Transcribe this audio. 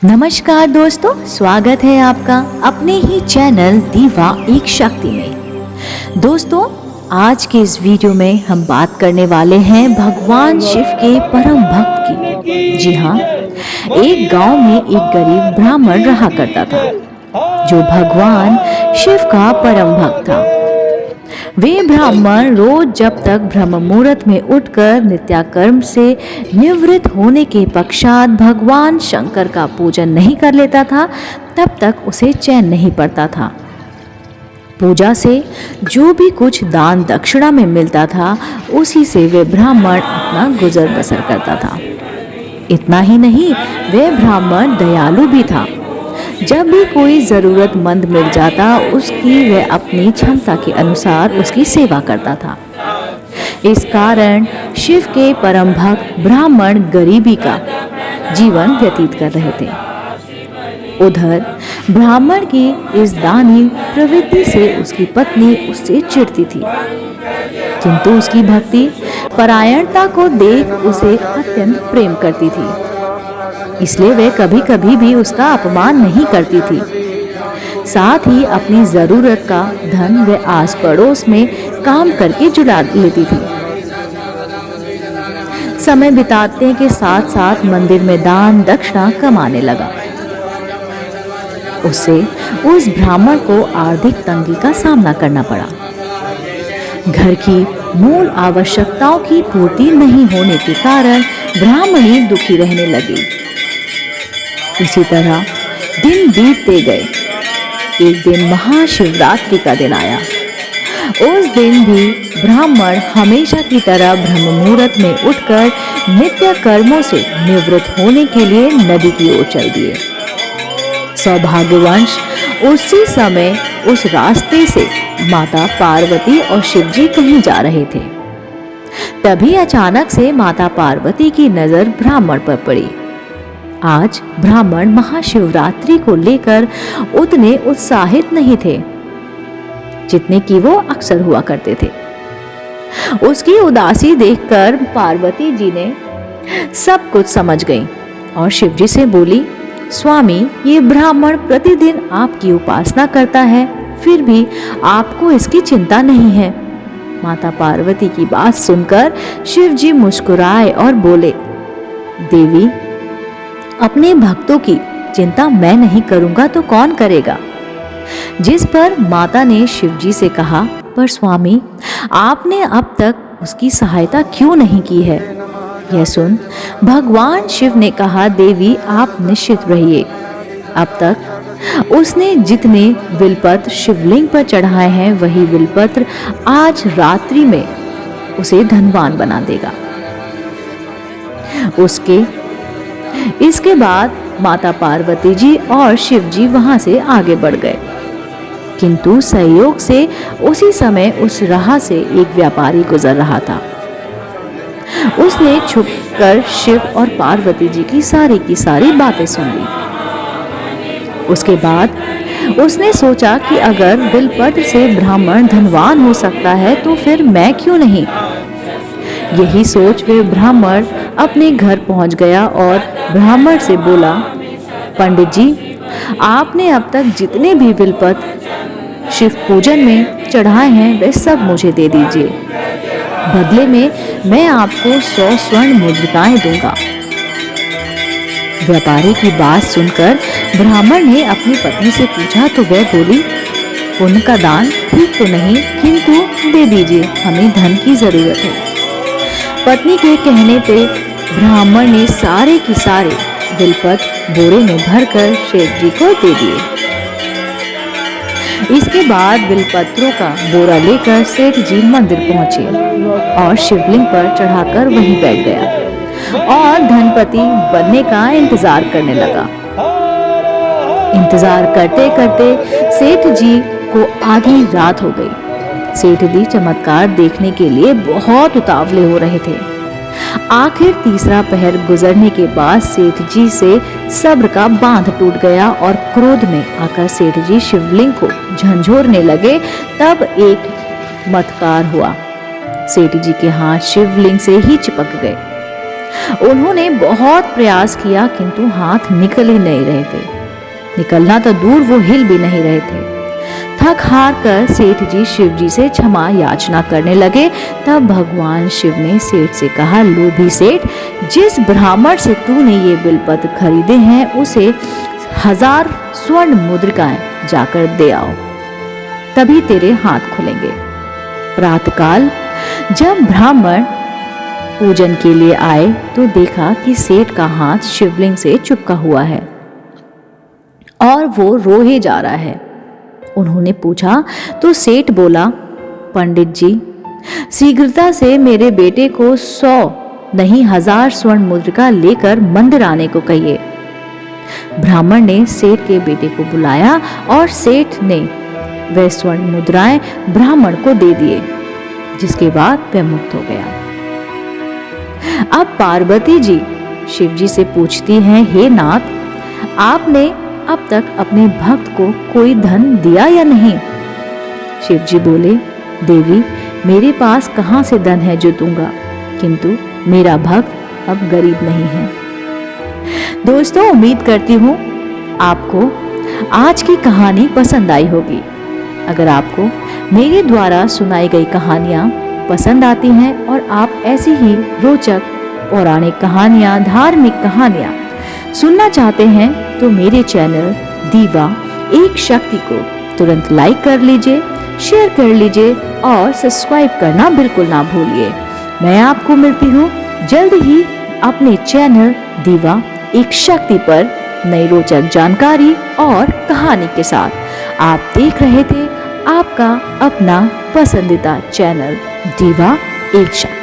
नमस्कार दोस्तों, स्वागत है आपका अपने ही चैनल दीवा एक शक्ति में। दोस्तों, आज के इस वीडियो में हम बात करने वाले हैं भगवान शिव के परम भक्त की। जी हाँ, एक गांव में एक गरीब ब्राह्मण रहा करता था जो भगवान शिव का परम भक्त था। वे ब्राह्मण रोज जब तक ब्रह्म मुहूर्त में उठकर नित्याकर्म से निवृत्त होने के पश्चात भगवान शंकर का पूजन नहीं कर लेता था, तब तक उसे चैन नहीं पड़ता था। पूजा से जो भी कुछ दान दक्षिणा में मिलता था, उसी से वे ब्राह्मण अपना गुजर बसर करता था। इतना ही नहीं, वे ब्राह्मण दयालु भी था। जब भी कोई ज़रूरतमंद मिल जाता, उसकी वह अपनी क्षमता के अनुसार उसकी सेवा करता था। इस कारण शिव के परम भक्त ब्राह्मण गरीबी का जीवन व्यतीत कर रहे थे। उधर ब्राह्मण की इस दानी प्रवृत्ति से उसकी पत्नी उससे चिढ़ती थी, किंतु उसकी भक्ति परायणता को देख उसे अत्यंत प्रेम करती थी, इसलिए वे कभी कभी भी उसका अपमान नहीं करती थी। साथ ही अपनी जरूरत का धन वे आस पड़ोस में काम करके जुटा लेती थी। समय बिताते के साथ साथ मंदिर में दान दक्षिणा कमाने लगा। उससे उस ब्राह्मण को आर्थिक तंगी का सामना करना पड़ा। घर की मूल आवश्यकताओं की पूर्ति नहीं होने के कारण ब्राह्मणी दुखी रहने लगी। इसी तरह दिन बीतते गए। एक दिन महाशिवरात्रि का दिन आया। उस दिन भी ब्राह्मण हमेशा की तरह ब्रह्म मुहूर्त में उठकर नित्य कर्मों से निवृत्त होने के लिए नदी की ओर चल दिए। सौभाग्यवश उसी समय उस रास्ते से माता पार्वती और शिवजी कहीं जा रहे थे। तभी अचानक से माता पार्वती की नजर ब्राह्मण पर पड़ी। आज ब्राह्मण महाशिवरात्रि को लेकर उतने उत्साहित नहीं थे जितने कि वो अक्सर हुआ करते थे। उसकी उदासी देखकर पार्वती जी ने सब कुछ समझ गई और शिवजी से बोली, स्वामी, ये ब्राह्मण प्रतिदिन आपकी उपासना करता है, फिर भी आपको इसकी चिंता नहीं है। माता पार्वती की बात सुनकर शिवजी मुस्कुराए और बोले, देवी, अपने भक्तों की चिंता मैं नहीं करूंगा तो कौन करेगा। जिस पर माता ने शिवजी से कहा, पर स्वामी, आपने अब तक उसकी सहायता क्यों नहीं की है। यह सुन भगवान शिव ने कहा, देवी, आप निश्चित रहिए। अब तक उसने जितने बिलपत्र शिवलिंग पर चढ़ाए हैं, वही बिलपत्र आज रात्रि में उसे धनवान बना देगा। इसके बाद माता पार्वती जी और शिव जी वहां से आगे बढ़ गए, किंतु संयोग से उसी समय उस राह से एक व्यापारी गुजर रहा था। उसने छुपकर शिव और पार्वती जी की सारी बातें सुन ली। उसके बाद उसने सोचा कि अगर बिलपत्र से ब्राह्मण धनवान हो सकता है तो फिर मैं क्यों नहीं। यही सोच वे ब्राह्मण अपने घर पहुंच गया और ब्राह्मण से बोला, पंडित जी, आपने अब तक जितने भी बिलपत्र शिव पूजन में चढ़ाए हैं वे सब मुझे दे दीजिए। बदले में मैं आपको 100 स्वर्ण मुद्रिकाएं दूंगा। व्यापारी की बात सुनकर ब्राह्मण ने अपनी पत्नी से पूछा तो वह बोली, पुण्य का दान ठीक तो नहीं, किंतु दे दीजिए, हमें धन की जरूरत है। पत्नी के कहने पे ब्राह्मण ने सारे के सारे बिलपत्र बोरे में भरकर शेठ जी को दे दिए। इसके बाद बिलपत्रों का बोरा लेकर सेठ जी मंदिर पहुंचे और शिवलिंग पर चढ़ाकर वहीं बैठ गया और धनपति बनने का इंतजार करने लगा। इंतजार करते करते सेठ जी को आधी रात हो गई। सेठ जी चमत्कार देखने के लिए बहुत उतावले हो रहे थे। आखिर तीसरा पहर गुजरने के बाद सेठ जी से सब्र का बांध टूट गया और क्रोध में आकर सेठ जी शिवलिंग को झंझोरने लगे। तब एक चमत्कार हुआ। सेठ जी के हाथ शिवलिंग से ही चिपक गए। उन्होंने बहुत प्रयास किया किंतु हाथ निकल ही नहीं रहे थे। निकलना तो दूर, वो हिल भी नहीं रहे थे। थक हार कर सेठ जी शिव जी से क्षमा याचना करने लगे। तब भगवान शिव ने सेठ से कहा, लोभी सेठ, जिस ब्राह्मण से तूने ये बिलपत्र खरीदे हैं उसे 1000 स्वर्ण मुद्रिकाएं जाकर दे आओ, तभी तेरे हाथ खुलेंगे। प्रातःकाल जब ब्राह्मण पूजन के लिए आए तो देखा कि सेठ का हाथ शिवलिंग से चिपका हुआ है और वो रोए जा रहा है। उन्होंने पूछा तो सेठ बोला, पंडित जी, शीघ्रता से मेरे बेटे को 100 नहीं 1000 स्वर्ण मुद्रिका लेकर मंदिर आने को कहिए। ब्राह्मण ने सेठ के बेटे को बुलाया और सेठ ने वह स्वर्ण मुद्राएं ब्राह्मण को दे दिए, जिसके बाद वह मुक्त हो गया। अब पार्वती जी शिव जी से पूछती हैं, हे नाथ, आपने अब तक अपने भक्त को कोई धन दिया या नहीं? शिव जी बोले, देवी, मेरे पास कहां से धन है जो दूंगा, किंतु मेरा भक्त अब गरीब नहीं है। दोस्तों, उम्मीद करती हूँ आपको आज की कहानी पसंद आई होगी। अगर आपको मेरे द्वारा सुनाई गई कहानियाँ पसंद आती हैं और आप ऐसी ही रोचक पौराणिक कहानियाँ, धार्मिक कहानियाँ सुनना चाहते हैं तो मेरे चैनल दीवा एक शक्ति को तुरंत लाइक कर लीजिए, शेयर कर लीजिए और सब्सक्राइब करना बिल्कुल ना भूलिए। मैं आपको मिलती हूँ जल्द ही अपने चैनल दीवा एक शक्ति पर नई रोचक जानकारी और कहानी के साथ। आप देख रहे थे आपका अपना पसंदीदा चैनल दीवा एक शक्ति।